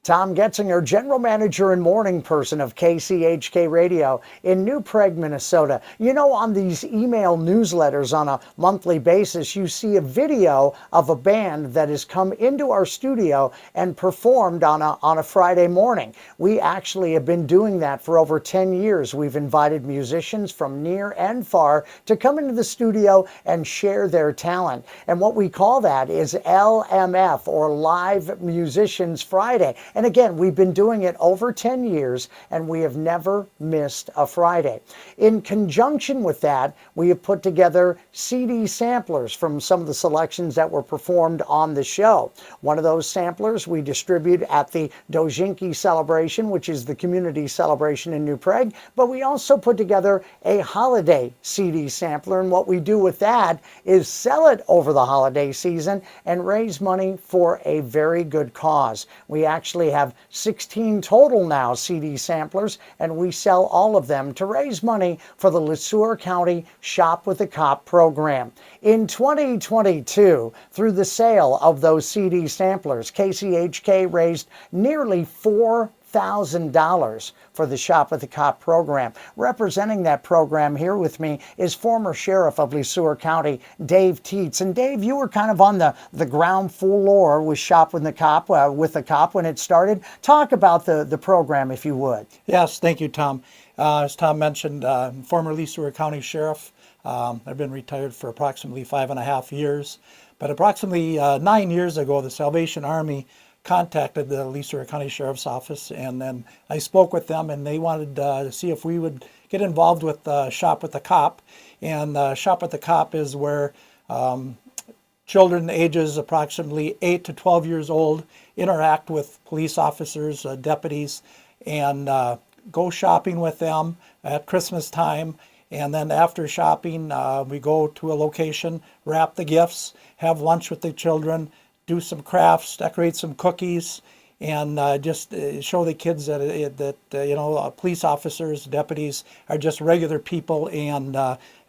Tom Getzinger, General Manager and Morning Person of KCHK Radio in New Prague, Minnesota. You know, on these email newsletters on a monthly basis, you see a video of a band that has come into our studio and performed on a Friday morning. We actually have been doing that for over 10 years. We've invited musicians from near and far to come into the studio and share their talent. And what we call that is LMF, or Live Musicians Friday. And again, we've been doing it over 10 years, and we have never missed a Friday. In conjunction with that, we have put together CD samplers from some of the selections that were performed on the show. One of those samplers we distribute at the Dojinki Celebration, which is the community celebration in New Prague, but we also put together a holiday CD sampler, and what we do with that is sell it over the holiday season and raise money for a very good cause. We actually have 16 total now CD samplers, and we sell all of them to raise money for the Le Sueur County Shop with a Cop program. In 2022, through the sale of those CD samplers, KCHK raised nearly $4,000 for the Shop with a Cop program. Representing that program here with me is former Sheriff of Le Sueur County, Dave Teets. And Dave, you were kind of on the ground floor with Shop with the Cop when it started. Talk about the program, if you would. Yes, thank you, Tom. As Tom mentioned, former Le Sueur County Sheriff. I've been retired for approximately 5.5 years. But approximately 9 years ago, the Salvation Army contacted the Le Sueur County Sheriff's Office, and then I spoke with them, and they wanted to see if we would get involved with Shop with the Cop. And Shop with the Cop is where children ages approximately 8 to 12 years old interact with police officers, deputies, and go shopping with them at Christmas time. And then after shopping, we go to a location, wrap the gifts, have lunch with the children, do some crafts, decorate some cookies, and just show the kids that police officers, deputies are just regular people and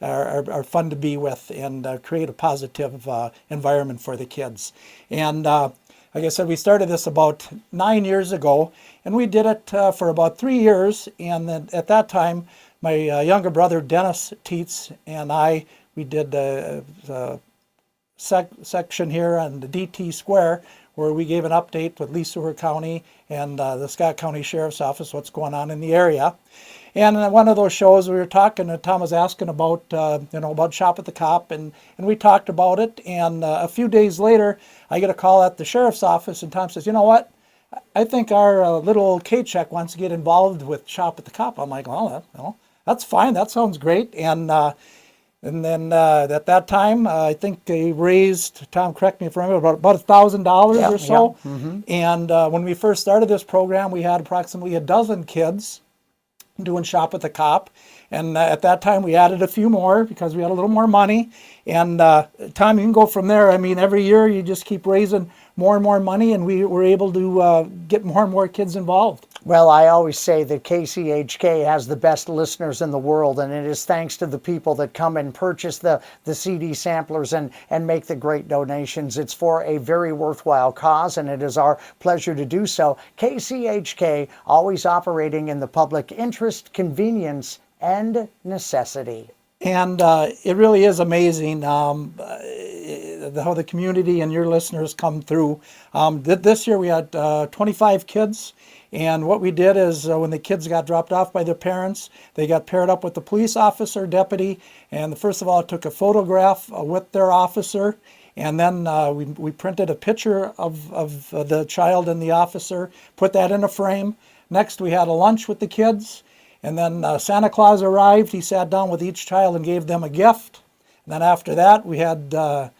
are fun to be with, and create a positive environment for the kids. And like I said, we started this about 9 years ago, and we did it for about 3 years. And then at that time, my younger brother, Dennis Teets, and we did a section here on the DT Square, where we gave an update with Le Sueur County and the Scott County Sheriff's Office, what's going on in the area. And in one of those shows, we were talking, and Tom was asking about, about Shop with the Cop, and we talked about it. And a few days later, I get a call at the Sheriff's Office, and Tom says, you know what? I think our little K-Check wants to get involved with Shop with the Cop. I'm like, well, that's fine. That sounds great. And then at that time, I think they raised, Tom, correct me if I'm wrong, about $1,000 or so. Yeah. Mm-hmm. And when we first started this program, we had approximately a dozen kids doing Shop with the Cop. And at that time, we added a few more because we had a little more money. And Tom, you can go from there. I mean, every year you just keep raising more and more money, and we were able to get more and more kids involved. Well, I always say that KCHK has the best listeners in the world, and it is thanks to the people that come and purchase the CD samplers and make the great donations. It's for a very worthwhile cause, and it is our pleasure to do so. KCHK, always operating in the public interest, convenience, and necessity. And it really is amazing how the community and your listeners come through. This year we had 25 kids. And what we did is when the kids got dropped off by their parents, they got paired up with the police officer, deputy, and first of all took a photograph with their officer, and then we printed a picture of the child and the officer, put that in a frame. Next we had a lunch with the kids, and then Santa Claus arrived. He sat down with each child and gave them a gift. And then after that we had a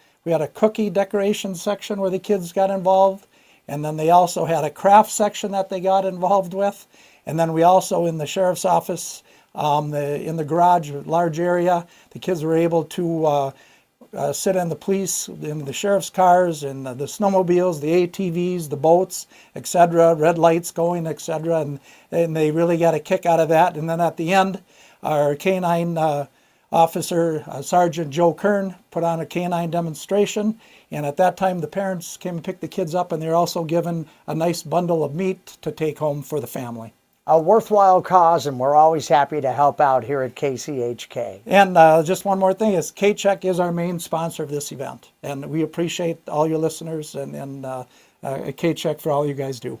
cookie decoration section where the kids got involved. And then they also had a craft section that they got involved with. And then we also, in the sheriff's office, in the garage, large area, the kids were able to sit in the sheriff's cars, and the snowmobiles, the ATVs, the boats, etc., red lights going, etc. And they really got a kick out of that. And then at the end, our canine Officer Sergeant Joe Kern put on a canine demonstration, and at that time the parents came and picked the kids up, and they were also given a nice bundle of meat to take home for the family. A worthwhile cause, and we're always happy to help out here at KCHK. And just one more thing is K-Check is our main sponsor of this event, and we appreciate all your listeners and K-Check for all you guys do.